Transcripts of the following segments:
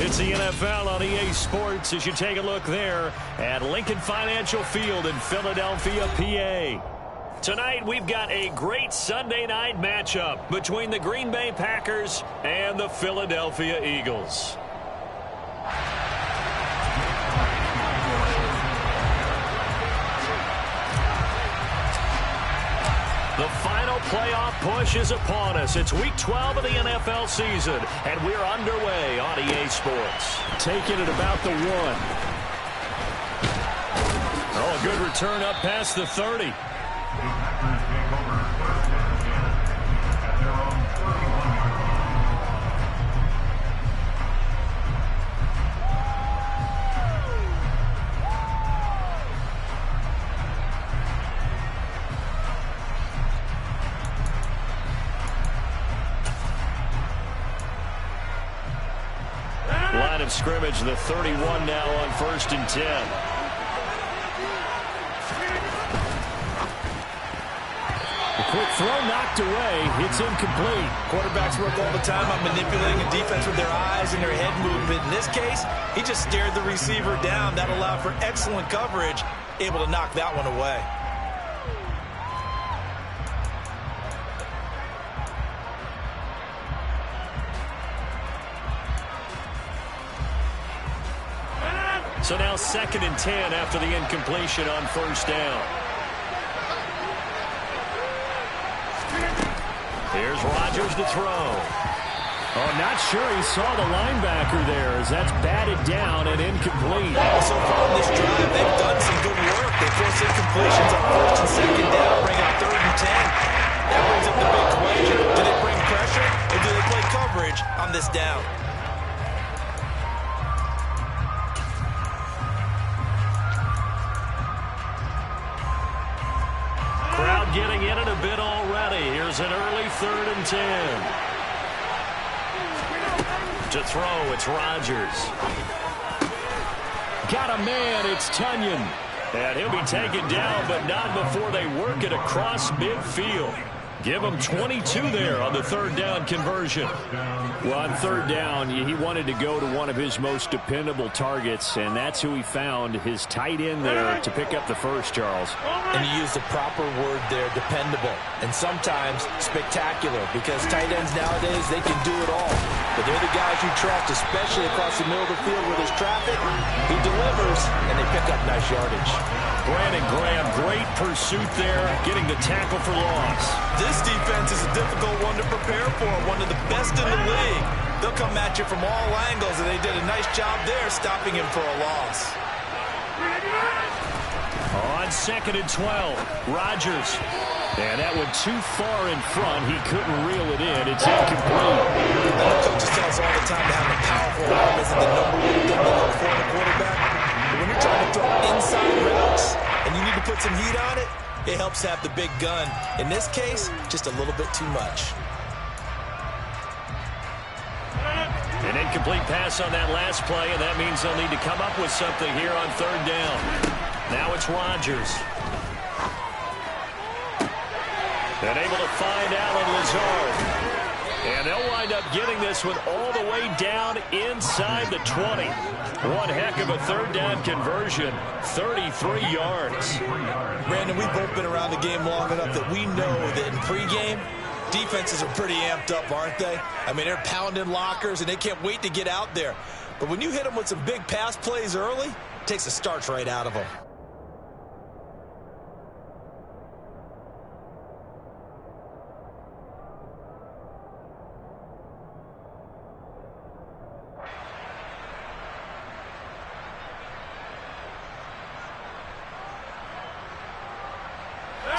It's the NFL on EA Sports as you take a look there at Lincoln Financial Field in Philadelphia, PA. Tonight, we've got a great Sunday night matchup between the Green Bay Packers and the Philadelphia Eagles. The final playoff push is upon us. It's Week 12 of the NFL season, and we're underway on EA Sports. Taking it about the 1. Oh, a good return up past the 30. Line of scrimmage, the 31 now on 1st and 10. A quick throw knocked away. It's incomplete. Quarterbacks work all the time on manipulating a defense with their eyes and their head movement. In this case, he just stared the receiver down. That allowed for excellent coverage, able to knock that one away. So now 2nd and 10 after the incompletion on 1st down. Here's Rodgers to throw. Oh, not sure he saw the linebacker there as that's batted down and incomplete. So far in this drive, they've done some good work. They force incompletions on 1st and 2nd down, bring up 3rd and 10. That brings up the big question. Do they bring pressure or do they play coverage on this down? Getting in it a bit already. Here's an early 3rd and 10. To throw, it's Rodgers. Got a man, it's Tunyon. And he'll be taken down, but not before they work it across midfield. Give him 22 there on the 3rd down conversion. Well, on 3rd down, he wanted to go to one of his most dependable targets, and that's who he found, his tight end there to pick up the first, Charles. And you used the proper word there, dependable, and sometimes spectacular, because tight ends nowadays, they can do it all. But they're the guys you trust, especially across the middle of the field where there's traffic. He delivers, and they pick up nice yardage. Brandon Graham, great pursuit there, getting the tackle for loss. This defense is a difficult one to prepare for, one of the best in the league. They'll come at you from all angles, and they did a nice job there stopping him for a loss. On 2nd and 12, Rodgers. And that one too far in front. He couldn't reel it in. It's incomplete. Coaches tell us all the time to have a powerful arm isn't the #1 thing to look for in a quarterback. But when you're trying to throw inside routes and you need to put some heat on it, it helps have the big gun. In this case, just a little bit too much. An incomplete pass on that last play, and that means they'll need to come up with something here on 3rd down. Now it's Rodgers. And able to find Allen Lazard. And they'll wind up getting this one all the way down inside the 20. One heck of a 3rd down conversion, 33 yards. Brandon, we've both been around the game long enough that we know that in pregame, defenses are pretty amped up, aren't they? I mean, they're pounding lockers, and they can't wait to get out there. But when you hit them with some big pass plays early, it takes the starch right out of them.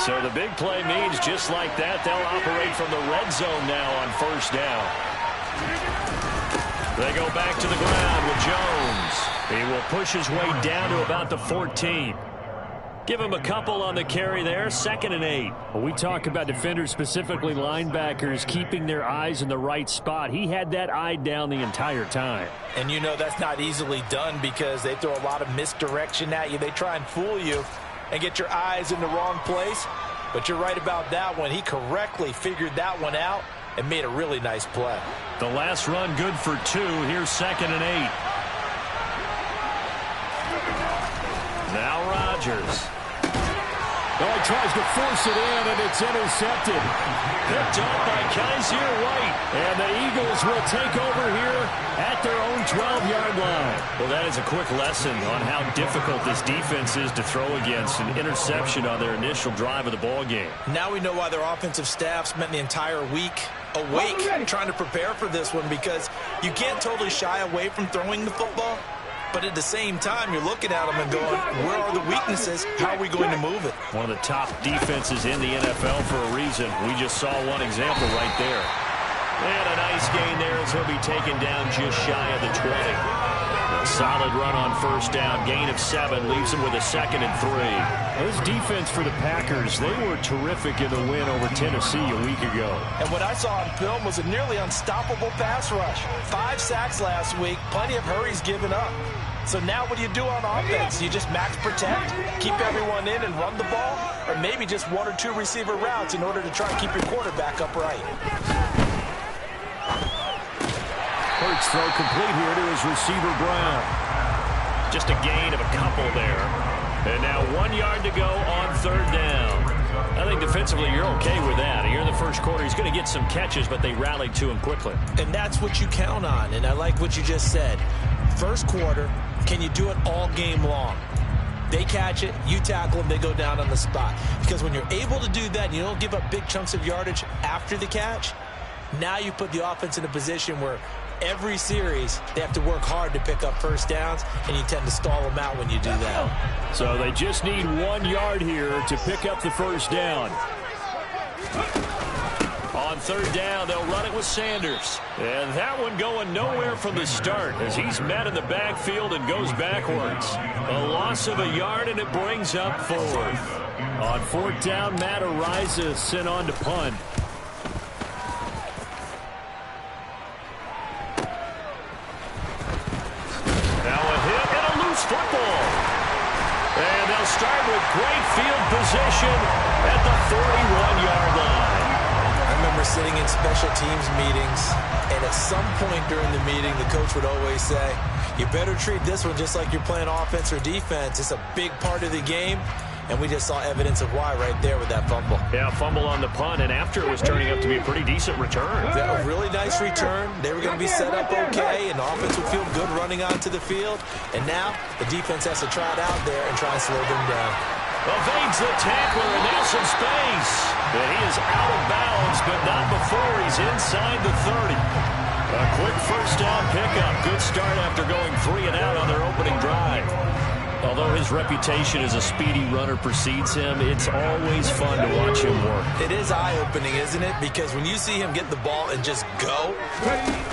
So the big play means just like that, they'll operate from the red zone now on 1st down. They go back to the ground with Jones. He will push his way down to about the 14. Give him a couple on the carry there, 2nd and 8. Well, we talk about defenders, specifically linebackers, keeping their eyes in the right spot. He had that eye down the entire time. And you know that's not easily done because they throw a lot of misdirection at you. They try and fool you and get your eyes in the wrong place. But you're right about that one. He correctly figured that one out and made a really nice play. The last run good for 2. Here's 2nd and 8. Now Rodgers. Oh, he tries to force it in, and it's intercepted. Picked up by Kaiser White. And the Eagles will take over here at their own 12-yard line. Well, that is a quick lesson on how difficult this defense is to throw against. An interception on their initial drive of the ball game. Now we know why their offensive staff spent the entire week awake trying to prepare for this one, because you can't totally shy away from throwing the football. But at the same time, you're looking at them and going, where are the weaknesses? How are we going to move it? One of the top defenses in the NFL for a reason. We just saw one example right there. And a nice gain there as he'll be taken down just shy of the 20. A solid run on 1st down. Gain of 7 leaves him with a 2nd and 3. This defense for the Packers, they were terrific in the win over Tennessee a week ago. And what I saw on film was a nearly unstoppable pass rush. 5 sacks last week, plenty of hurries given up. So now what do you do on offense? You just max protect, keep everyone in and run the ball, or maybe just 1 or 2 receiver routes in order to try and keep your quarterback upright. Hurts throw complete here to his receiver Brown. Just a gain of a couple there. And now 1 yard to go on 3rd down. I think defensively you're okay with that. Here in the first quarter, he's going to get some catches, but they rallied to him quickly. And that's what you count on, and I like what you just said. First quarter, can you do it all game long? They catch it, you tackle them, they go down on the spot. Because when you're able to do that and you don't give up big chunks of yardage after the catch, now you put the offense in a position where every series they have to work hard to pick up 1st downs, and you tend to stall them out when you do that. So they just need 1 yard here to pick up the 1st down. On 3rd down, they'll run it with Sanders. And that one going nowhere from the start as he's met in the backfield and goes backwards. A loss of a yard, and it brings up 4th. On 4th down, Matt Ariza sent on to punt. Now a hit and a loose football. And they'll start with great field position at the 41-yard line. I remember sitting in special teams meetings, and at some point during the meeting, the coach would always say, you better treat this one just like you're playing offense or defense. It's a big part of the game, and we just saw evidence of why right there with that fumble. Yeah, fumble on the punt, and after it was turning up to be a pretty decent return. Yeah, a really nice return. They were going to be set up okay, and the offense would feel good running onto the field. And now the defense has to try it out there and try and slow them down. Evades the tackler, and now some space. And he is out of bounds, but not before he's inside the 30. A quick 1st down pickup. Good start after going 3 and out on their opening drive. Although his reputation as a speedy runner precedes him, it's always fun to watch him work. It is eye-opening, isn't it? Because when you see him get the ball and just go,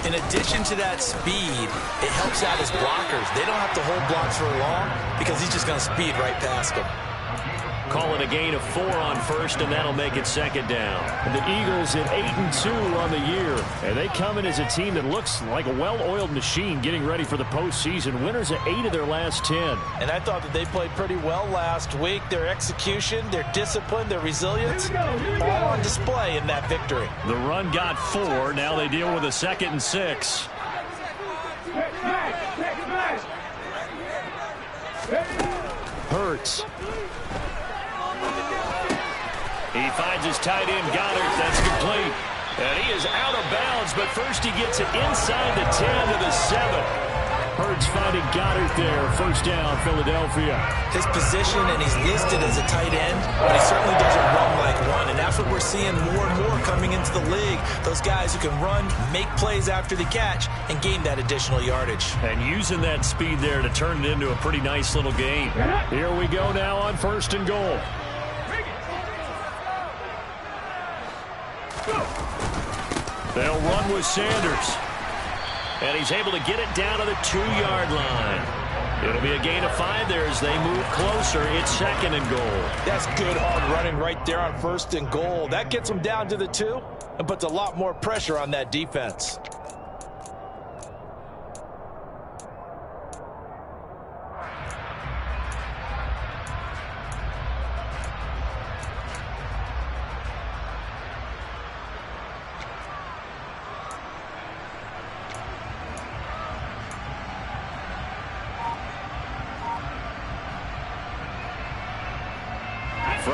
in addition to that speed, it helps out his blockers. They don't have to hold blocks for long because he's just going to speed right past them. Call it a gain of 4 on 1st, and that'll make it 2nd down. And the Eagles at 8-2 on the year. And they come in as a team that looks like a well-oiled machine getting ready for the postseason. Winners of 8 of their last 10. And I thought that they played pretty well last week. Their execution, their discipline, their resilience, all on display in that victory. The run got 4. Now they deal with a 2nd and 6. Hurts. He finds his tight end, Goddard. That's complete. And he is out of bounds, but first he gets it inside the 10 to the 7. Hurts finding Goddard there. 1st down, Philadelphia. His position, and he's listed as a tight end, but he certainly doesn't run like one. And that's what we're seeing more and more coming into the league. Those guys who can run, make plays after the catch, and gain that additional yardage. And using that speed there to turn it into a pretty nice little game. Here we go now on 1st and goal. They'll run with Sanders. And he's able to get it down to the 2-yard line. It'll be a gain of 5 there as they move closer. It's 2nd and goal. That's good hard running right there on 1st and goal. That gets them down to the 2 and puts a lot more pressure on that defense.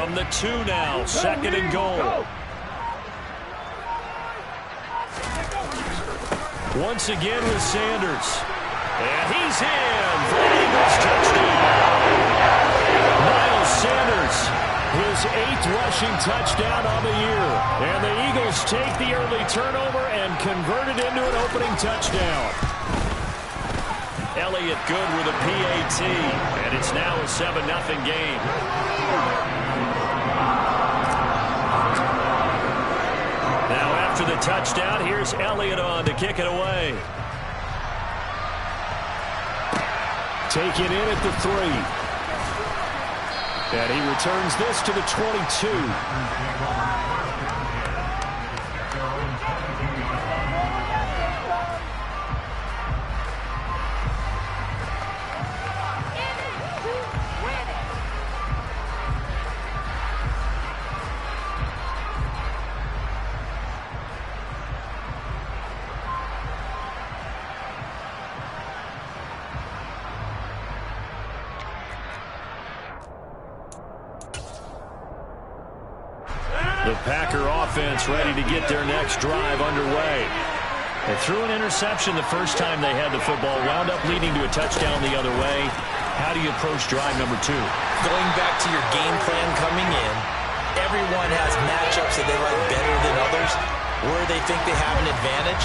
From the 2 now, 2nd and goal. Once again with Sanders. And he's in for the Eagles touchdown. Miles Sanders, his 8th rushing touchdown on the year. And the Eagles take the early turnover and convert it into an opening touchdown. Elliott good with a PAT, and it's now a 7-0 game. Now after the touchdown, here's Elliott on to kick it away. Taken in at the 3. And he returns this to the 22. The Packer offense ready to get their next drive underway. They threw an interception the first time they had the football, wound up leading to a touchdown the other way. How do you approach drive number 2? Going back to your game plan coming in, everyone has matchups that they like better than others. Where they think they have an advantage,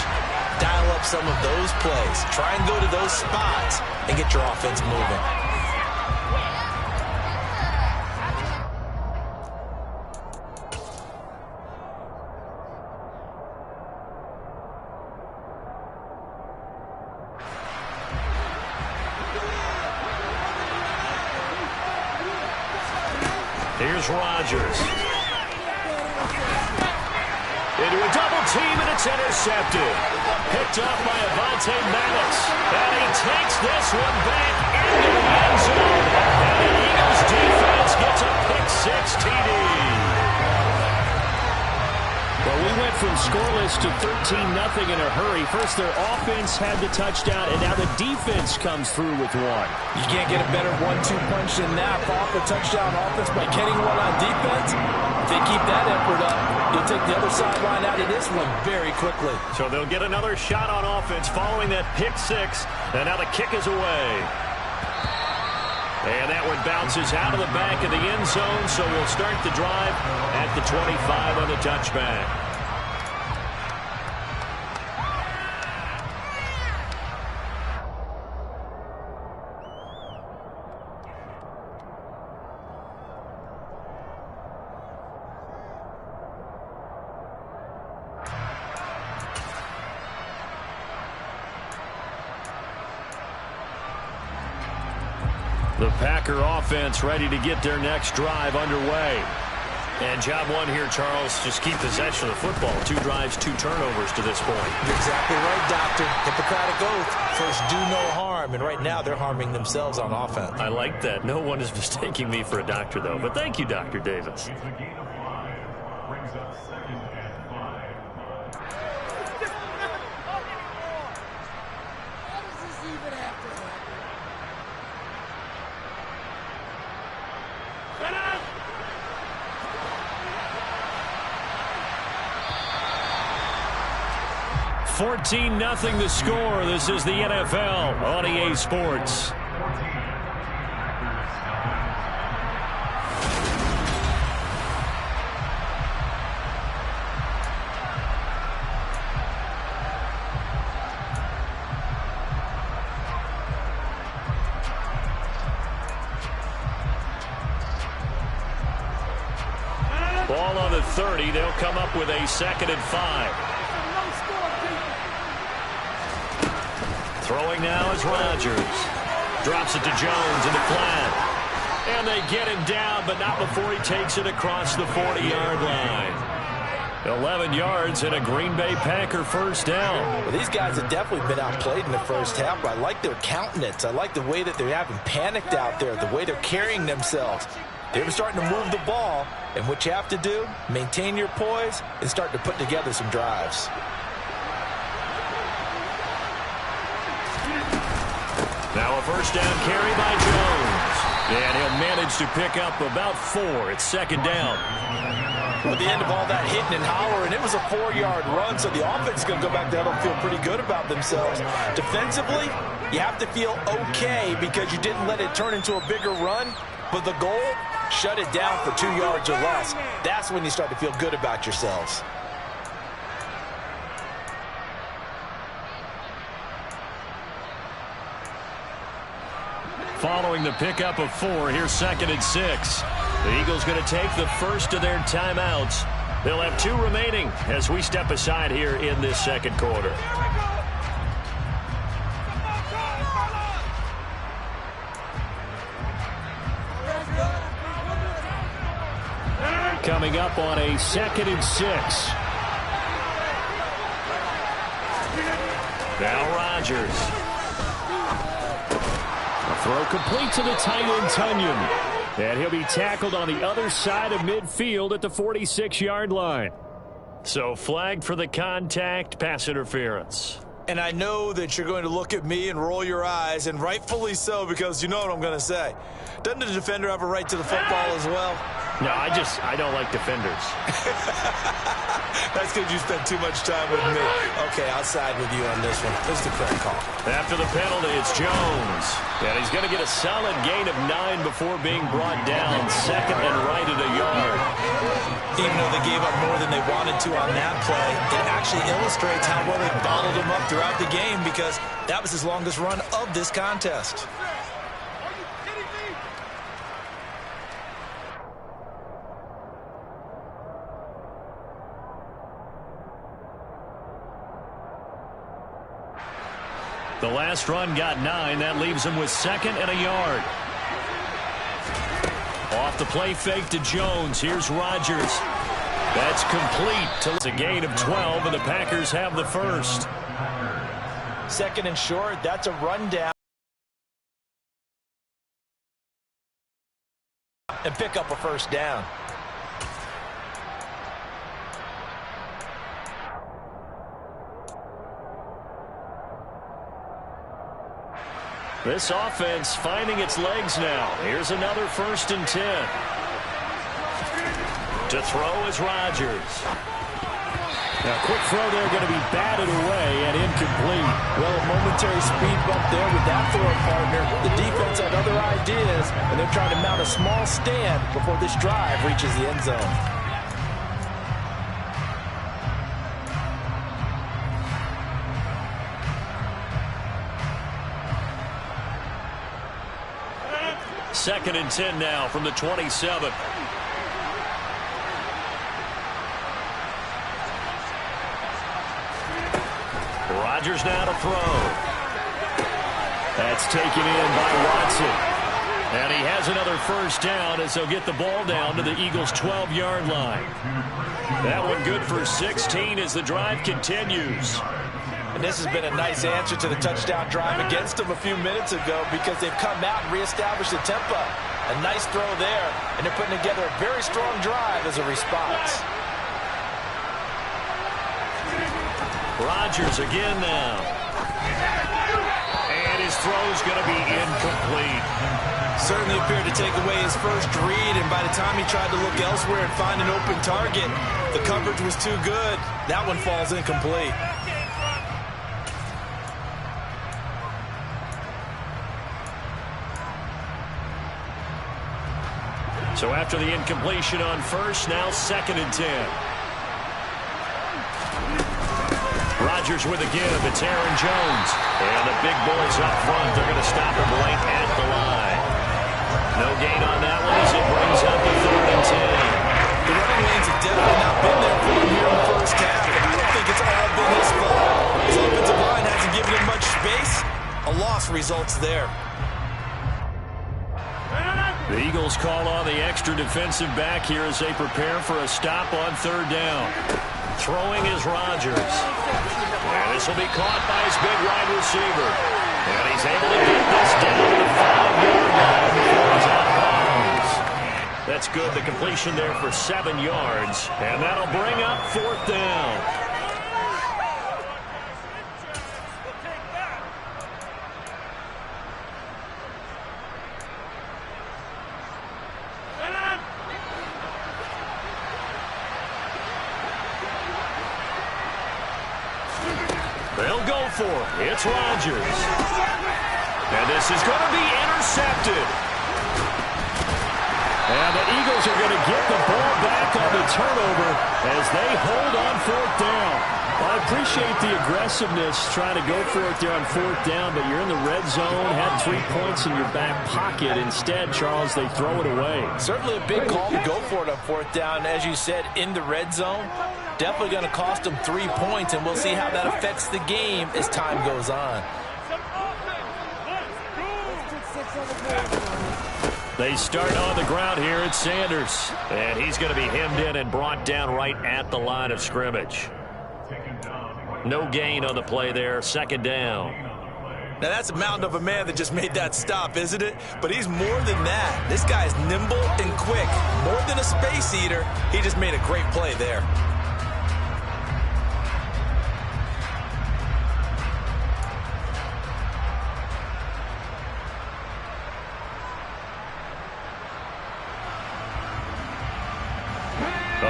dial up some of those plays. Try and go to those spots and get your offense moving. Here's Rodgers. Into a double team, and it's intercepted. Picked up by Avonte Madden. And he takes this one back into the end zone. And the Eagles defense gets a pick-6 TD. Well, we went from scoreless to 13-0 in a hurry. First, their offense had the touchdown, and now the defense comes through with one. You can't get a better 1-2 punch than that. Off a touchdown offense by getting one on defense. If they keep that effort up, you'll take the other sideline out of this one very quickly. So they'll get another shot on offense following that pick-6. And now the kick is away. And that one bounces out of the back of the end zone, so we'll start the drive at the 25 on the touchback. The Packer offense ready to get their next drive underway. And job 1 here, Charles, just keep possession of the football. 2 drives, 2 turnovers to this point. You're exactly right, Doctor. Hippocratic oath. First, do no harm. And right now, they're harming themselves on offense. I like that. No one is mistaking me for a doctor, though. But thank you, Dr. Davis. Brings up 2nd and 5. 14-0 the score. This is the NFL on EA Sports. Ball on the 30. They'll come up with a 2nd and 5. Throwing now is Rodgers. Drops it to Jones in the flat. And they get him down, but not before he takes it across the 40-yard line. 11 yards and a Green Bay Packer first down. Well, these guys have definitely been outplayed in the first half, but I like their countenance. I like the way that they haven't panicked out there, the way they're carrying themselves. They're starting to move the ball, and what you have to do, maintain your poise and start to put together some drives. Now a first down carry by Jones. And he'll manage to pick up about 4. It's second down. At the end of all that hitting and hollering, it was a 4-yard run, so the offense is going to go back there and feel pretty good about themselves. Defensively, you have to feel okay because you didn't let it turn into a bigger run, but the goal, shut it down for 2 yards or less. That's when you start to feel good about yourselves. Following the pickup of 4, here's second and 6. The Eagles going to take the first of their timeouts. They'll have 2 remaining as we step aside here in this second quarter. Coming up on a second and 6. Now Rodgers. A throw complete to the tight end, Tunyon. And he'll be tackled on the other side of midfield at the 46-yard line. So flagged for the contact, pass interference. And I know that you're going to look at me and roll your eyes, and rightfully so, because you know what I'm going to say. Doesn't the defender have a right to the football as well? No, I don't like defenders. That's because you spent too much time with me. Okay, I'll side with you on this one. This is the correct call. After the penalty, it's Jones. And he's going to get a solid gain of 9 before being brought down. Second and right at a yard. Even though they gave up more than they wanted to on that play, it actually illustrates how well they bottled him up throughout the game because that was his longest run of this contest. The last run got 9. That leaves him with second and a yard. Off the play fake to Jones. Here's Rodgers. That's complete. It's a gain of 12, and the Packers have the first. Second and short. That's a rundown. And pick up a first down. This offense finding its legs now. Here's another first and 10. To throw is Rodgers. Now, quick throw there going to be batted away and incomplete. Well, a momentary speed bump there with that throw partner. The defense had other ideas, and they're trying to mount a small stand before this drive reaches the end zone. Second and 10 now from the 27. Rodgers now to throw. That's taken in by Watson. And he has another first down as they'll get the ball down to the Eagles' 12-yard line. That one good for 16 as the drive continues. And this has been a nice answer to the touchdown drive against them a few minutes ago because they've come out and reestablished the tempo. A nice throw there, and they're putting together a very strong drive as a response. Rodgers again now. And his throw's going to be incomplete. Certainly appeared to take away his first read, and by the time he tried to look elsewhere and find an open target, the coverage was too good. That one falls incomplete. So after the incompletion on first, now second and 10. Rodgers with a give. It's Aaron Jones. And the big boys up front, they're going to stop him right at the line. No gain on that one as it brings up the third and 10. The running lanes have definitely not been there for him here in the first half, and I don't think it's all been his fault. His offensive line hasn't given him much space. A loss results there. The Eagles call on the extra defensive back here as they prepare for a stop on third down. Throwing is Rodgers. And this will be caught by his big wide receiver. And he's able to get this down to the 5-yard line before he's out of bounds. That's good. The completion there for 7 yards. And that'll bring up fourth down. They'll go for it. It's Rodgers. And this is going to be intercepted. And the Eagles are going to get the ball back on the turnover as they hold on 4th down. I appreciate the aggressiveness trying to go for it there on 4th down, but you're in the red zone, had 3 points in your back pocket. Instead, Charles, they throw it away. Certainly a big call to go for it on 4th down. As you said, in the red zone, definitely going to cost them 3 points, and we'll see how that affects the game as time goes on. They start on the ground here at Sanders, and he's going to be hemmed in and brought down right at the line of scrimmage. No gain on the play there, 2nd down. Now that's a mountain of a man that just made that stop, isn't it? But he's more than that. This guy's nimble and quick. More than a space eater, he just made a great play there.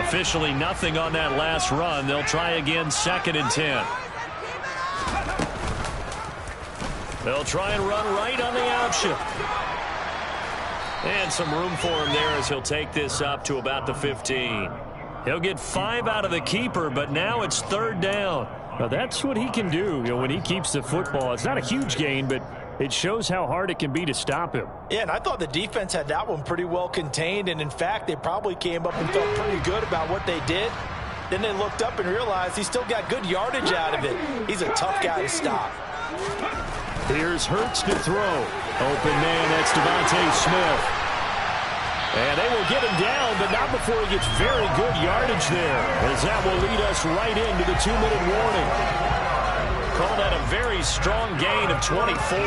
Officially nothing on that last run. They'll try again, 2nd and 10. They'll try and run right on the option. And some room for him there as he'll take this up to about the 15. He'll get 5 out of the keeper, but now it's 3rd down. Now that's what he can do, when he keeps the football. It's not a huge gain, but it shows how hard it can be to stop him. Yeah, and I thought the defense had that one pretty well contained, and in fact, they probably came up and felt pretty good about what they did. Then they looked up and realized he still got good yardage out of it. He's a tough guy to stop. Here's Hurts to throw. Open man, that's Devontae Smith. And they will get him down, but not before he gets very good yardage there, as that will lead us right into the 2-minute warning. Call that a very strong gain of 24.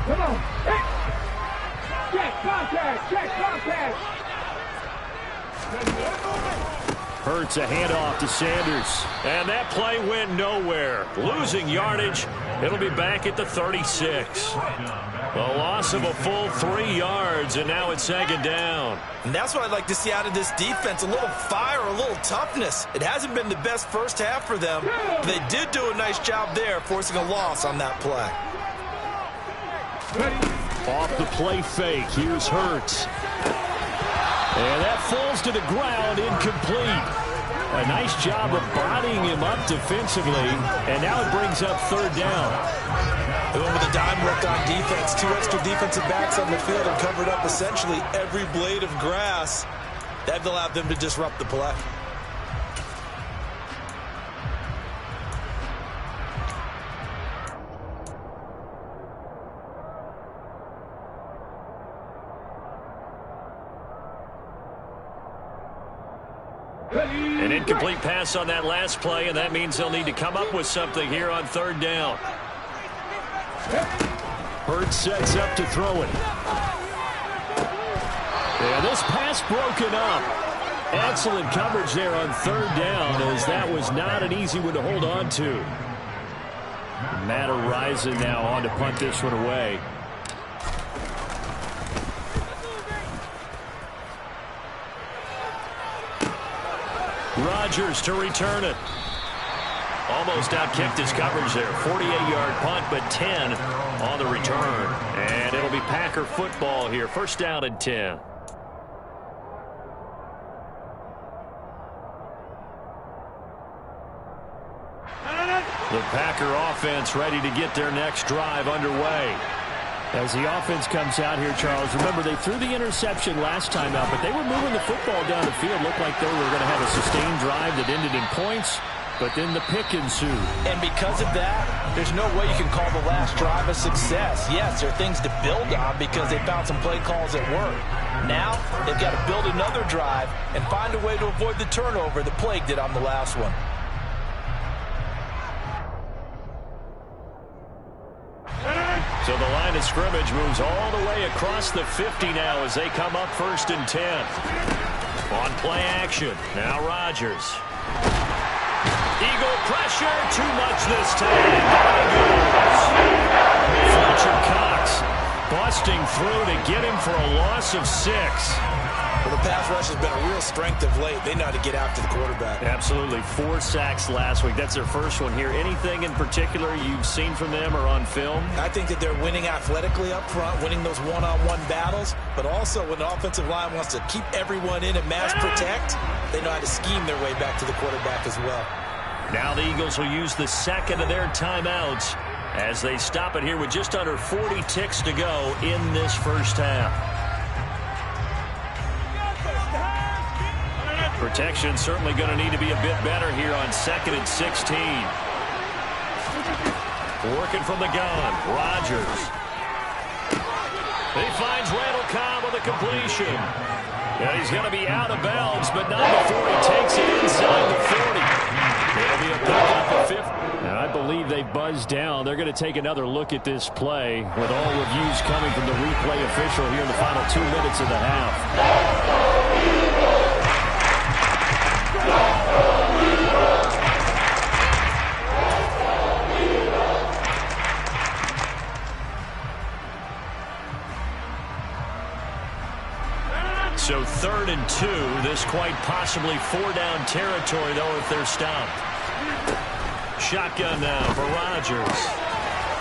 Come on. Hey. Check contact. Hurts a handoff to Sanders. And that play went nowhere. Losing yardage. It'll be back at the 36. A loss of a full 3 yards, and now it's 2nd down. And that's what I'd like to see out of this defense, a little fire, a little toughness. It hasn't been the best first half for them. They did do a nice job there, forcing a loss on that play. Off the play fake, here's Hurts. And that falls to the ground, incomplete. A nice job of bodying him up defensively, and now it brings up 3rd down. They went with a dime look on defense. 2 extra defensive backs on the field and covered up essentially every blade of grass. That allowed them to disrupt the play. An incomplete pass on that last play, and that means they'll need to come up with something here on 3rd down. Hurts sets up to throw it. And this pass broken up. Excellent coverage there on 3rd down, as that was not an easy one to hold on to. Matt Rising now on to punt this one away. Rodgers to return it. Almost outkicked his coverage there. 48-yard punt, but 10 on the return. And it'll be Packer football here. 1st down and 10. The Packer offense ready to get their next drive underway. As the offense comes out here, Charles, remember they threw the interception last time out, but they were moving the football down the field. Looked like they were going to have a sustained drive that ended in points, but then the pick ensued. And because of that, there's no way you can call the last drive a success. Yes, there are things to build on because they found some play calls that work. Now, they've got to build another drive and find a way to avoid the turnover that plagued it on the last one. So the line of scrimmage moves all the way across the 50 now as they come up 1st and 10. On play action. Now Rodgers. Eagle pressure. Too much this time. Fletcher get him for a loss of 6. Well, the pass rush has been a real strength of late. They know how to get after the quarterback. Absolutely. 4 sacks last week. That's their first one here. Anything in particular you've seen from them or on film? I think that they're winning athletically up front, winning those one-on-one battles, but also when the offensive line wants to keep everyone in and mass protect, they know how to scheme their way back to the quarterback as well. Now the Eagles will use the second of their timeouts as they stop it here with just under 40 ticks to go in this first half. Protection certainly going to need to be a bit better here on 2nd and 16. Working from the gun, Rodgers. He finds Randall Cobb with a completion. Yeah, he's going to be out of bounds, but not before he takes it inside the 40. It'll be a pickup of 50. And I believe they buzzed down. They're going to take another look at this play with all reviews coming from the replay official here in the final 2 minutes of the half. So 3rd and 2. This quite possibly 4-down territory, though, if they're stopped. Shotgun now for Rodgers.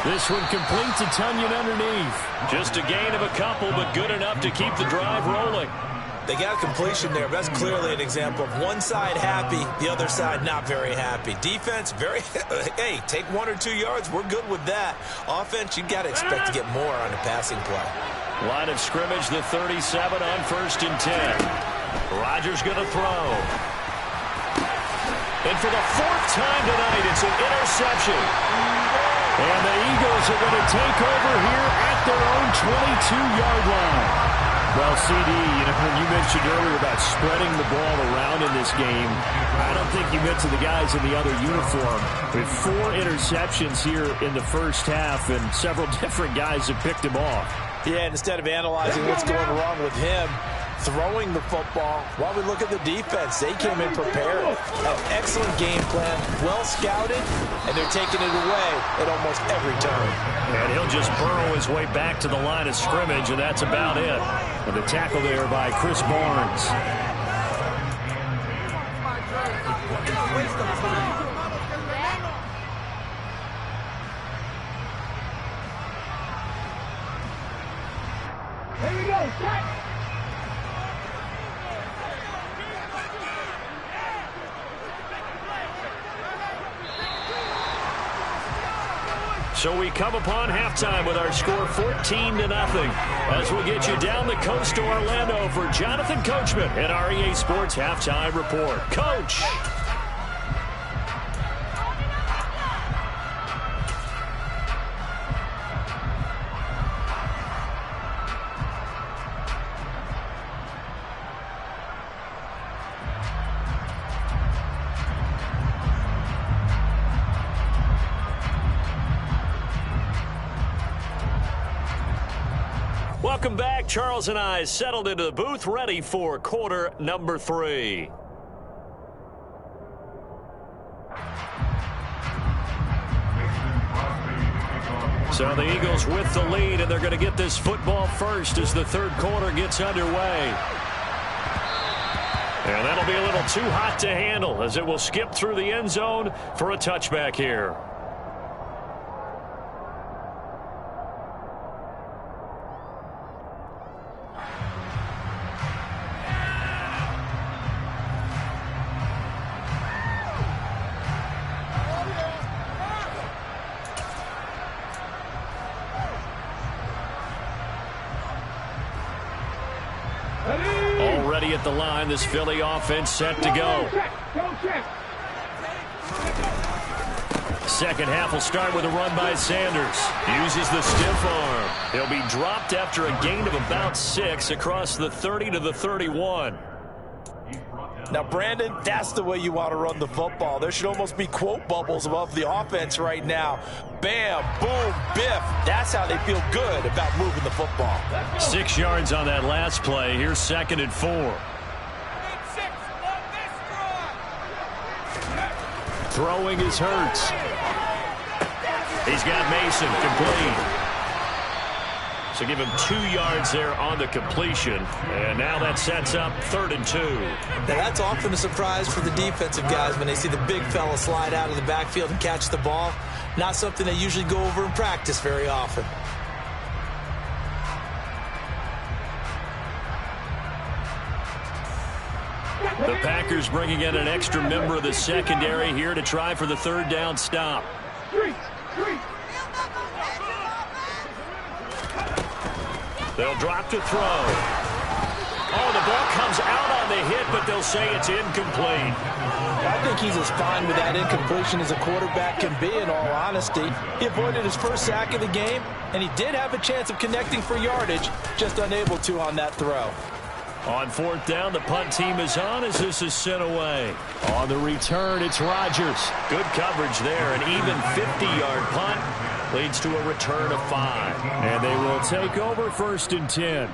This one completes a Tunyon underneath. Just a gain of a couple, but good enough to keep the drive rolling. They got a completion there. That's clearly an example of one side happy, the other side not very happy. Defense, very, hey, take 1 or 2 yards. We're good with that. Offense, you got to expect to get more on a passing play. Line of scrimmage, the 37 on 1st and 10. Rodgers going to throw. And for the 4th time tonight, it's an interception. And the Eagles are going to take over here at their own 22-yard line. Well, CD, when you mentioned earlier about spreading the ball around in this game, I don't think you meant to the guys in the other uniform. With 4 interceptions here in the first half, and several different guys have picked him off. Yeah, and instead of analyzing what's going wrong with him, throwing the football, while we look at the defense, they came in prepared. An excellent game plan, well scouted, and they're taking it away at almost every turn. And he'll just burrow his way back to the line of scrimmage, and that's about it. And the tackle there by Chris Barnes. Here we go, set. So we come upon halftime with our score 14-0 as we get you down the coast to Orlando for Jonathan Coachman and our EA Sports Halftime Report. Coach! Welcome back. Charles and I settled into the booth, ready for quarter number 3. So the Eagles with the lead, and they're going to get this football first as the 3rd quarter gets underway. And that'll be a little too hot to handle as it will skip through the end zone for a touchback here. Already at the line, this Philly offense set to go. Second half will start with a run by Sanders. Uses the stiff arm. He'll be dropped after a gain of about 6 across the 30 to the 31. Now, Brandon, that's the way you want to run the football. There should almost be quote bubbles above the offense right now. Bam, boom, biff. That's how they feel good about moving the football. 6 yards on that last play. Here's 2nd and 4. Throwing is Hurts. He's got Mason complete. So give him 2 yards there on the completion. And now that sets up 3rd and 2. Now that's often a surprise for the defensive guys when they see the big fella slide out of the backfield and catch the ball. Not something they usually go over in practice very often. The Packers bringing in an extra member of the secondary here to try for the 3rd down stop. They'll drop to throw. Oh, the ball comes out on the hit, but they'll say it's incomplete. I think he's as fine with that incompletion as a quarterback can be, in all honesty. He avoided his first sack of the game, and he did have a chance of connecting for yardage, just unable to on that throw. On 4th down, the punt team is on as this is sent away. On the return, it's Rodgers. Good coverage there. An even 50-yard punt leads to a return of 5. And they will take over 1st and 10.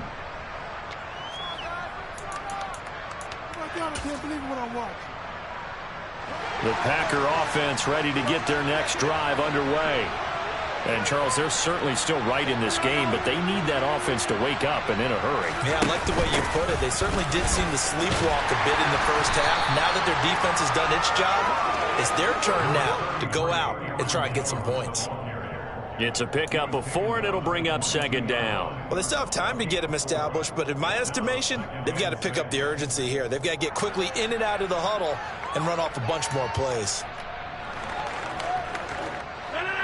The Packer offense ready to get their next drive underway. And, Charles, they're certainly still right in this game, but they need that offense to wake up and in a hurry. Yeah, I like the way you put it. They certainly did seem to sleepwalk a bit in the first half. Now that their defense has done its job, it's their turn now to go out and try and get some points. It's a pickup of 4, and it'll bring up 2nd down. Well, they still have time to get them established, but in my estimation, they've got to pick up the urgency here. They've got to get quickly in and out of the huddle and run off a bunch more plays.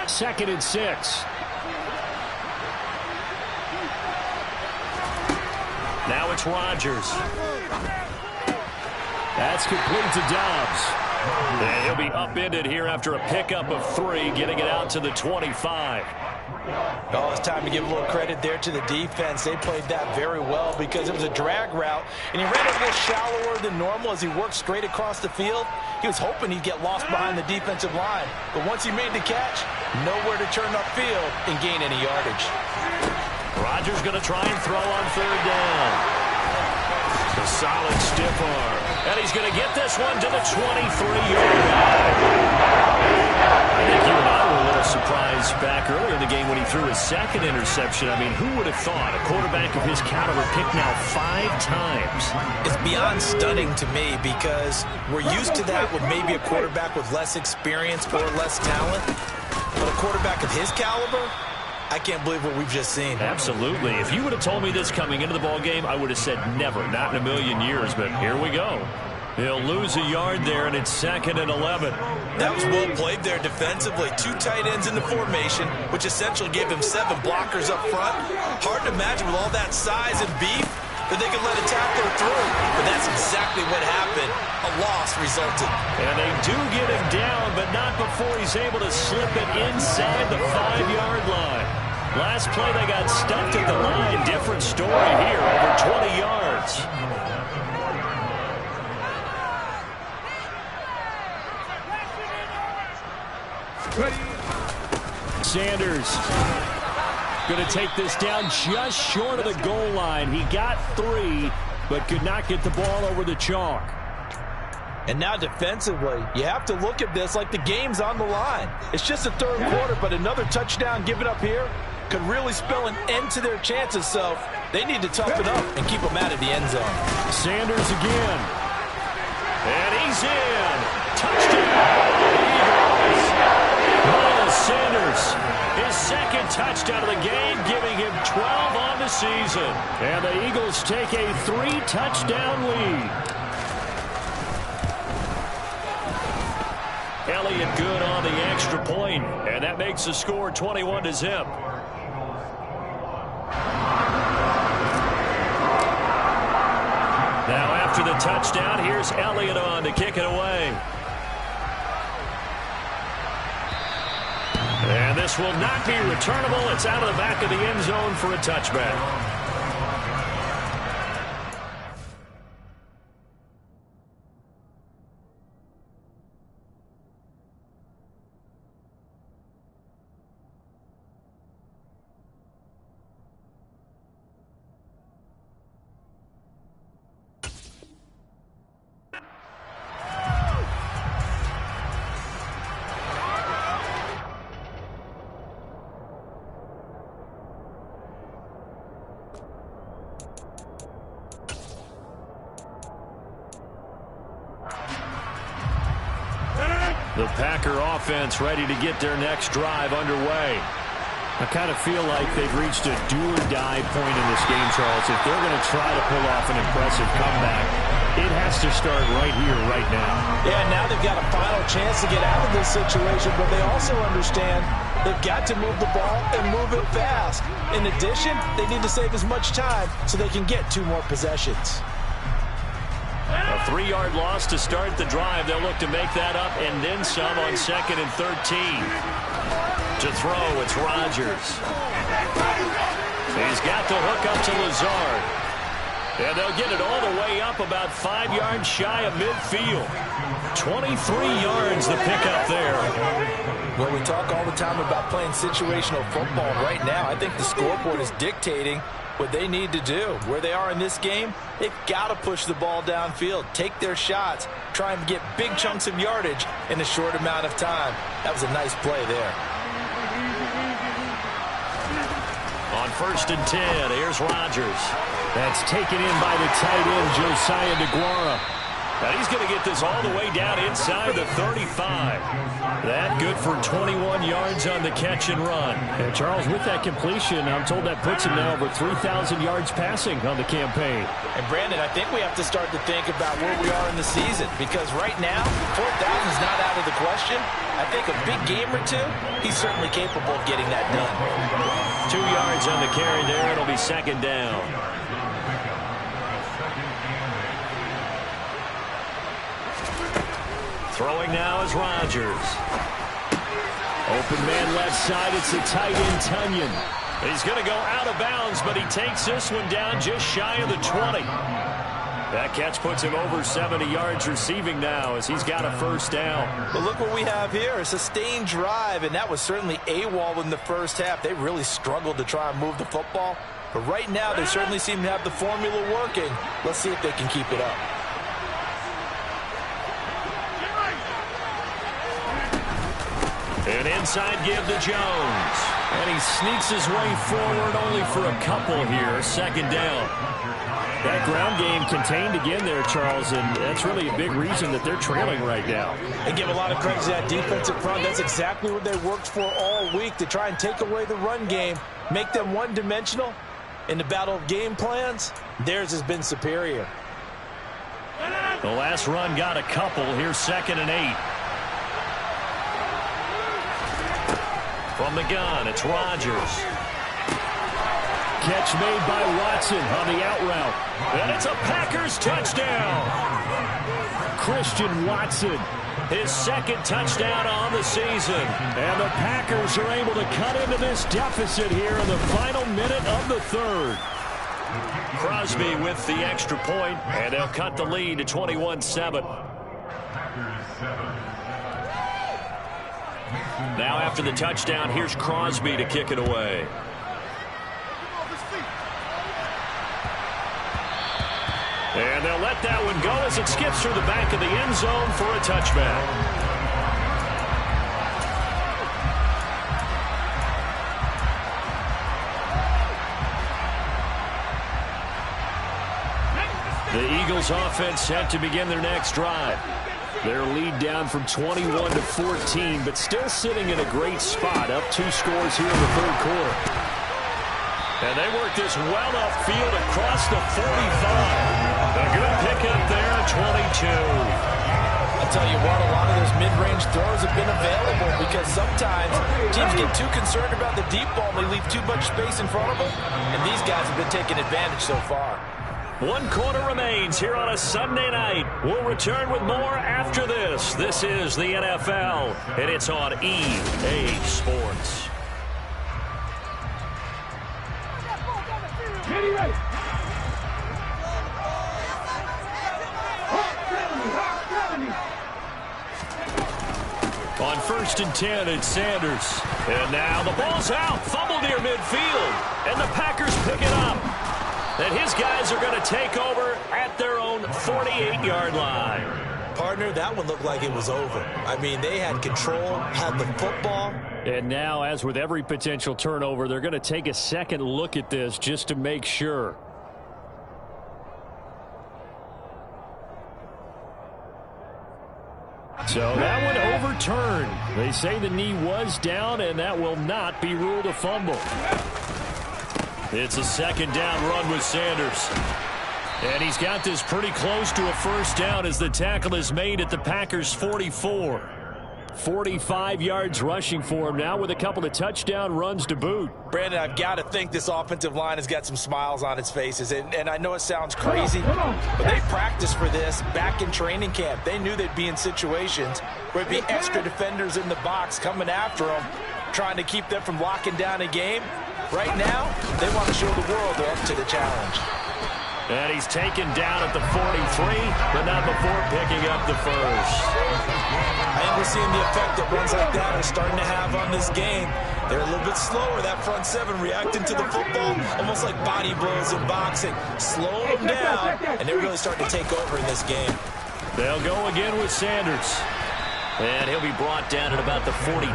2nd and 6. Now it's Rodgers. That's complete to Dobbs. And he'll be upended here after a pickup of 3, getting it out to the 25. Oh, it's time to give a little credit there to the defense. They played that very well because it was a drag route, and he ran a little shallower than normal as he worked straight across the field. He was hoping he'd get lost behind the defensive line, but once he made the catch, nowhere to turn upfield and gain any yardage. Rodgers going to try and throw on 3rd down. A solid stiff arm. And he's going to get this one to the 23-yard line. I think you and I were a little surprised back earlier in the game when he threw his 2nd interception. I mean, who would have thought a quarterback of his caliber picked now 5 times? It's beyond stunning to me because we're used to that with maybe a quarterback with less experience or less talent. But a quarterback of his caliber, I can't believe what we've just seen. Absolutely. If you would have told me this coming into the ballgame, I would have said never, not in a million years. But here we go. He'll lose a yard there, and it's 2nd and 11. That was well played there defensively. 2 tight ends in the formation, which essentially gave him 7 blockers up front. Hard to imagine with all that size and beef that they could let a tackler through. But that's exactly what happened. A loss resulted. And they do get him down, but not before he's able to slip it inside the 5-yard line. Last play, they got stuffed at the line. Different story here, over 20 yards. Sanders going to take this down just short of the goal line. He got 3, but could not get the ball over the chalk. And now defensively, you have to look at this like the game's on the line. It's just the 3rd quarter, but another touchdown given up here could really spell an end to their chances. So they need to toughen up and keep them out of the end zone. Sanders again. And he's in. Touchdown. Eagles. Miles Sanders, his 2nd touchdown of the game, giving him 12 on the season. And the Eagles take a 3-touchdown lead. Elliott good on the extra point, and that makes the score 21-0. Now after the touchdown, here's Elliott on to kick it away. And this will not be returnable. It's out of the back of the end zone for a touchback. The Packer offense ready to get their next drive underway. I kind of feel like they've reached a do-or-die point in this game, Charles. If they're going to try to pull off an impressive comeback, it has to start right here, right now. Yeah, now they've got a final chance to get out of this situation, but they also understand they've got to move the ball and move it fast. In addition, they need to save as much time so they can get 2 more possessions. A 3-yard loss to start the drive. They'll look to make that up and then some on 2nd and 13. To throw, it's Rodgers. He's got the hook up to Lazard. And they'll get it all the way up about 5 yards shy of midfield. 23 yards the pickup there. Well, we talk all the time about playing situational football. Right now, I think the scoreboard is dictating what they need to do. Where they are in this game, they've got to push the ball downfield, take their shots, try and get big chunks of yardage in a short amount of time. That was a nice play there. On 1st and 10, here's Rodgers. That's taken in by the tight end, Josiah DeGuara. And he's going to get this all the way down inside the 35. That good for 21 yards on the catch and run. And Charles, with that completion, I'm told that puts him now over 3,000 yards passing on the campaign. And Brandon, I think we have to start to think about where we are in the season, because right now, 4,000 is not out of the question. I think a big game or 2, he's certainly capable of getting that done. 2 yards on the carry there. It'll be 2nd down. Throwing now is Rodgers. Open man left side. It's the tight end, Tunyon. He's going to go out of bounds, but he takes this one down just shy of the 20. That catch puts him over 70 yards receiving now as he's got a 1st down. But look what we have here, a sustained drive, and that was certainly AWOL in the first half. They really struggled to try and move the football. But right now, they certainly seem to have the formula working. Let's see if they can keep it up. An inside give to Jones. And he sneaks his way forward only for a couple here. 2nd down. That ground game contained again there, Charles, and that's really a big reason that they're trailing right now. They give a lot of credit to that defensive front. That's exactly what they worked for all week, to try and take away the run game, make them one-dimensional. In the battle of game plans, theirs has been superior. The last run got a couple. Here's 2nd and 8. From the gun, it's Rodgers. Catch made by Watson on the out route. And it's a Packers touchdown. Christian Watson. His 2nd touchdown on the season. And the Packers are able to cut into this deficit here in the final minute of the 3rd. Crosby with the extra point, and they'll cut the lead to 21-7. Now after the touchdown, here's Crosby to kick it away. And they'll let that one go as it skips through the back of the end zone for a touchback. The Eagles offense set to begin their next drive. Their lead down from 21 to 14, but still sitting in a great spot, up 2 scores here in the 3rd quarter. And they work this well upfield across the 45. A good pickup there, 22. I'll tell you what, a lot of those mid-range throws have been available because sometimes teams get too concerned about the deep ball and they leave too much space in front of them, and these guys have been taking advantage so far. 1 quarter remains here on a Sunday night. We'll return with more after this. This is the NFL, and it's on EA Sports. Ready. On 1st and 10, it's Sanders. And now the ball's out. Fumble near midfield. And the Packers pick it up. And his guys are going to take over at their own 48-yard line. Partner, that one looked like it was over. I mean, they had control, had the football. And now, as with every potential turnover, they're going to take a second look at this just to make sure. So that one return. They say the knee was down, and that will not be ruled a fumble. It's a second down run with Sanders. And he's got this pretty close to a first down as the tackle is made at the Packers' 44. 45 yards rushing for him now with a couple of touchdown runs to boot. Brandon, I've got to think this offensive line has got some smiles on its faces. And I know it sounds crazy, but they practiced for this back in training camp. They knew they'd be in situations where there'd be extra defenders in the box coming after them, trying to keep them from locking down a game. Right now, they want to show the world they're up to the challenge. And he's taken down at the 43, but not before picking up the first. I think we're seeing the effect that runs like that are starting to have on this game. They're a little bit slower, that front seven, reacting to the football, almost like body blows in boxing, slowing them down, and they're really starting to take over in this game. They'll go again with Sanders. And he'll be brought down at about the 42.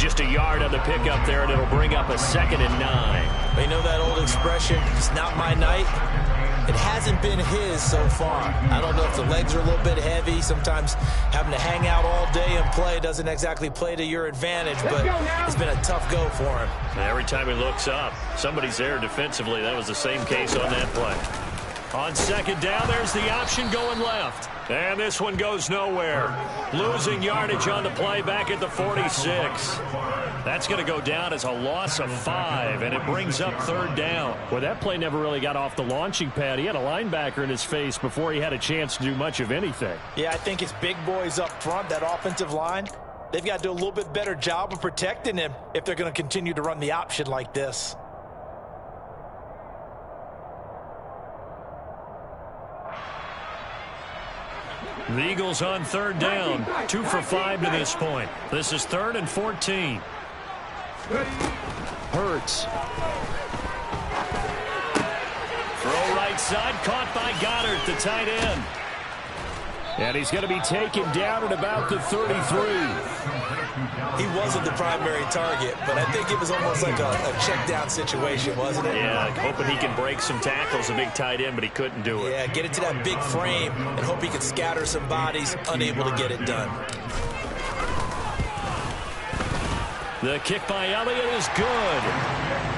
Just a yard on the pickup there, and it'll bring up a 2nd and 9. You know that old expression, it's not my night? It hasn't been his so far. I don't know if the legs are a little bit heavy. Sometimes having to hang out all day and play doesn't exactly play to your advantage, but it's been a tough go for him. Every time he looks up, somebody's there defensively. That was the same case on that play. On second down, there's the option going left. And this one goes nowhere. Losing yardage on the play back at the 46. That's going to go down as a loss of 5, and it brings up 3rd down. Well, that play never really got off the launching pad. He had a linebacker in his face before he had a chance to do much of anything. Yeah, I think it's big boys up front, that offensive line. They've got to do a little bit better job of protecting him if they're going to continue to run the option like this. The Eagles on 3rd down, 2 for 5 to this point. This is 3rd and 14. Hurts. Throw right side, caught by Goddard, the tight end. And he's going to be taken down at about the 33. He wasn't the primary target, but I think it was almost like a check down situation, wasn't it? Yeah, hoping he can break some tackles, a big tight end, but he couldn't do it. Yeah, get it to that big frame and hope he can scatter some bodies, unable to get it done. The kick by Elliott is good.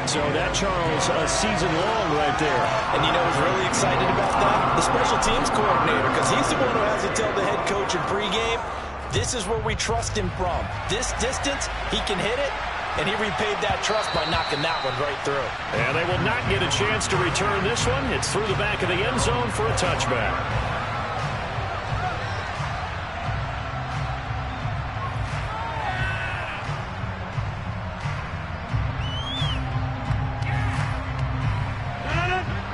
So that, Charles, a season long right there. And you know who's really excited about that? The special teams coordinator, because he's the one who has to tell the head coach in pregame, this is where we trust him from. This distance, he can hit it, and he repaid that trust by knocking that one right through. And they will not get a chance to return this one. It's through the back of the end zone for a touchback.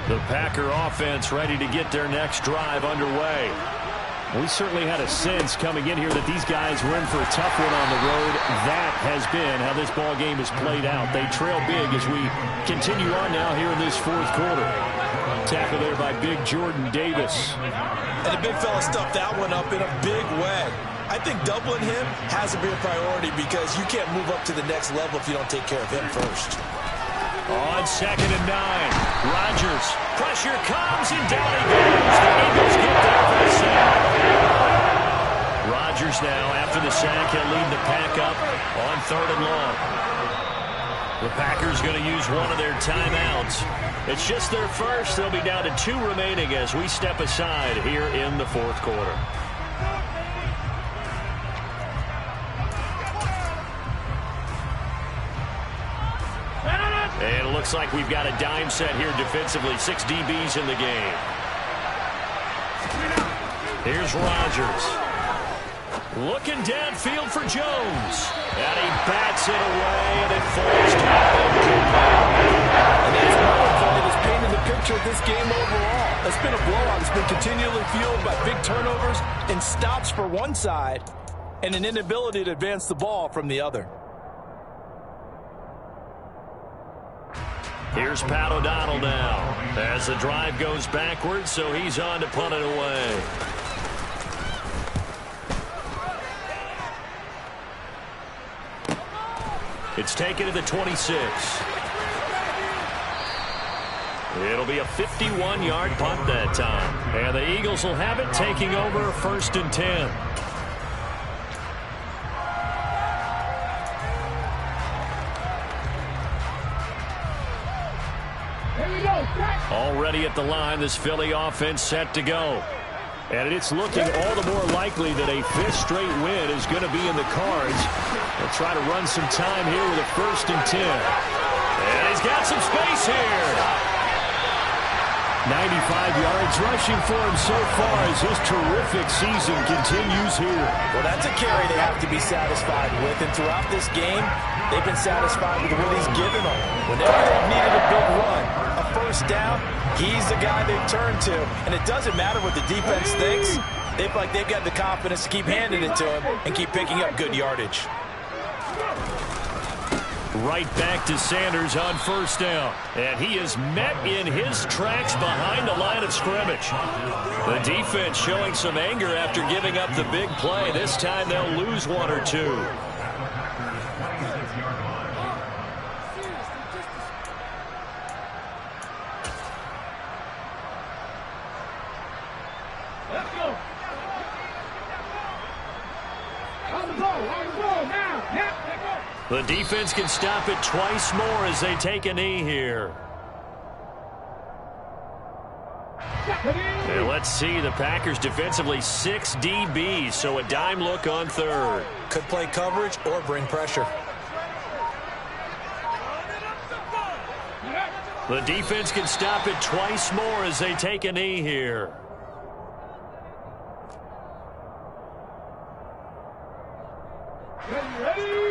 The Packer offense ready to get their next drive underway. We certainly had a sense coming in here that these guys were in for a tough one on the road. That has been how this ball game has played out. They trail big as we continue on now here in this 4th quarter. Tackle there by big Jordan Davis. And the big fella stuffed that one up in a big way. I think doubling him has to be a priority because you can't move up to the next level if you don't take care of him first. On 2nd and 9, Rodgers, pressure comes and down he goes. The Eagles get there for the sack. Rodgers now, after the sack, he'll lead the pack up on 3rd and long. The Packers going to use one of their timeouts. It's just their first. They'll be down to 2 remaining as we step aside here in the 4th quarter. And it looks like we've got a dime set here defensively. 6 DBs in the game. Here's Rodgers. Looking downfield for Jones. And he bats it away, and it falls down. And that's another play that's painted the picture of this game overall. It's been a blowout. It's been continually fueled by big turnovers and stops for one side and an inability to advance the ball from the other. Here's Pat O'Donnell now as the drive goes backwards, so he's on to punt it away. It's taken to the 26. It'll be a 51-yard punt that time. And the Eagles will have it, taking over 1st and 10. Already at the line, this Philly offense set to go. And it's looking all the more likely that a fifth straight win is going to be in the cards. They'll try to run some time here with a 1st and 10. And he's got some space here. 95 yards rushing for him so far as his terrific season continues here. Well, that's a carry they have to be satisfied with. And throughout this game, they've been satisfied with what he's given them. Whenever they've needed a big run, a 1st down, he's the guy they've turned to. And it doesn't matter what the defense thinks. They feel like they've got the confidence to keep handing it to him and keep picking up good yardage. Right back to Sanders on 1st down. And he is met in his tracks behind the line of scrimmage. The defense showing some anger after giving up the big play. This time they'll lose 1 or 2. Let's go. On the ball now. Yep, let's go. The defense can stop it twice more as they take a knee here. And let's see, the Packers defensively 6 DBs, so a dime look on 3rd. Could play coverage or bring pressure. The defense can stop it twice more as they take a knee here. Ready?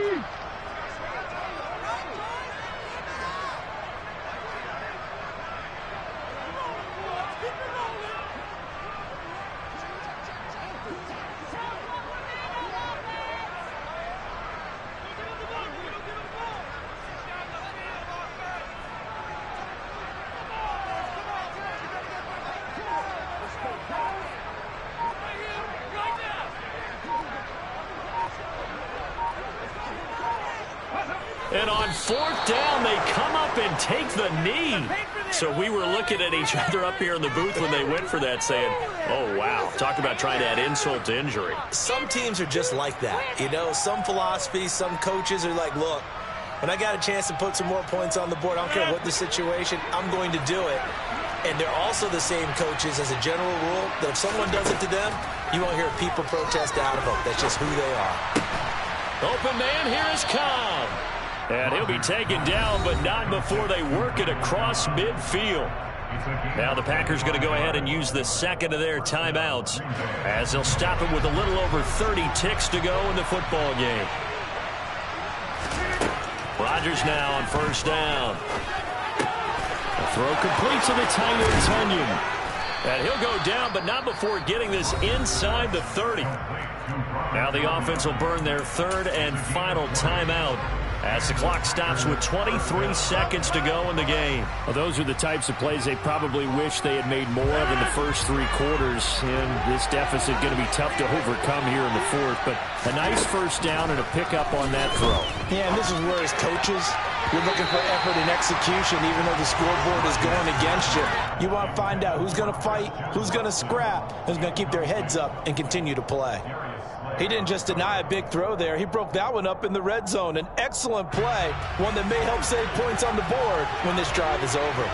And on 4th down, they come up and take the knee. So we were looking at each other up here in the booth when they went for that saying, oh, wow. Talk about trying to add insult to injury. Some teams are just like that. You know, some philosophies, some coaches are like, look, when I got a chance to put some more points on the board, I don't care what the situation, I'm going to do it. And they're also the same coaches as a general rule that if someone does it to them, you won't hear people protest out of them. That's just who they are. Open man, here is Cobb. And he'll be taken down, but not before they work it across midfield. Now the Packers going to go ahead and use the 2nd of their timeouts as they'll stop it with a little over 30 ticks to go in the football game. Rodgers now on 1st down. The throw complete to the tight end Tunyon. And he'll go down, but not before getting this inside the 30. Now the offense will burn their 3rd and final timeout as the clock stops with 23 seconds to go in the game. Well, those are the types of plays they probably wish they had made more of in the first 3 quarters. And this deficit going to be tough to overcome here in the 4th. But a nice 1st down and a pickup on that throw. Yeah, and this is where as coaches, you're looking for effort and execution even though the scoreboard is going against you. You want to find out who's going to fight, who's going to scrap, who's going to keep their heads up and continue to play. He didn't just deny a big throw there. He broke that one up in the red zone. An excellent play, one that may help save points on the board when this drive is over.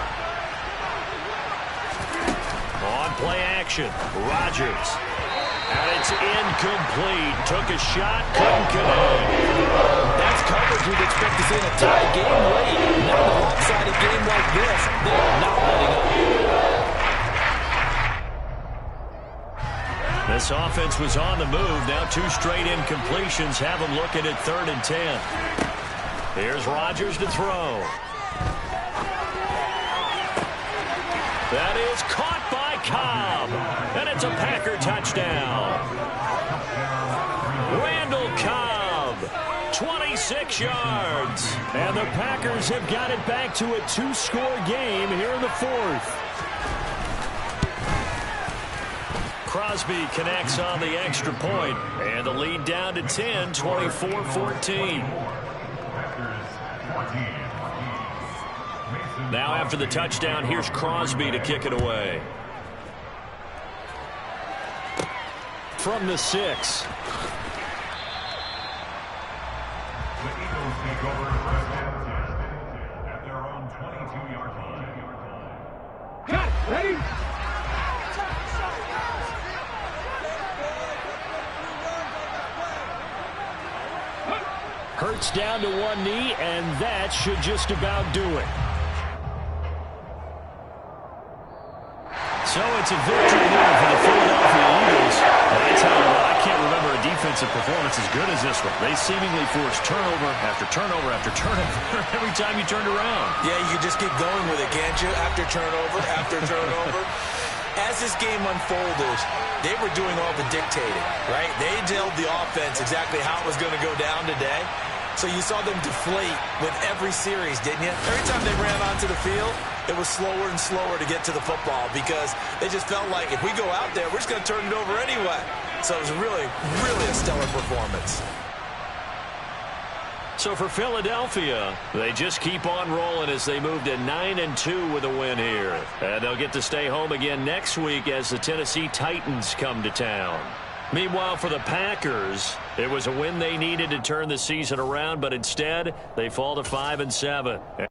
On play action, Rodgers. And it's incomplete. Took a shot, couldn't connect. That's coverage you'd expect to see in a tie game late. Not in a lopsided game like this. They are not letting up. This offense was on the move. Now 2 straight incompletions have them looking at 3rd and 10. Here's Rodgers to throw. That is caught by Cobb. And it's a Packer touchdown. Randall Cobb, 26 yards. And the Packers have got it back to a 2-score game here in the 4th. Crosby connects on the extra point, and the lead down to 10, 24-14. Now after the touchdown, here's Crosby to kick it away. From the 6. The Eagles take over first and 10 at their own 22-yard line. Ready? Hurts down to one knee, and that should just about do it. So it's a victory here for the Philadelphia Eagles. I tell you what, I can't remember a defensive performance as good as this one. They seemingly forced turnover after turnover after turnover every time you turned around. Yeah, you can just keep going with it, can't you? After turnover, after turnover. As this game unfolded, they were doing all the dictating, right? They told the offense exactly how it was going to go down today. So you saw them deflate with every series, didn't you? Every time they ran onto the field, it was slower and slower to get to the football because they just felt like if we go out there, we're just going to turn it over anyway. So it was really, really a stellar performance. So for Philadelphia, they just keep on rolling as they move to 9-2 with a win here. And they'll get to stay home again next week as the Tennessee Titans come to town. Meanwhile, for the Packers, it was a win they needed to turn the season around, but instead, they fall to 5-7.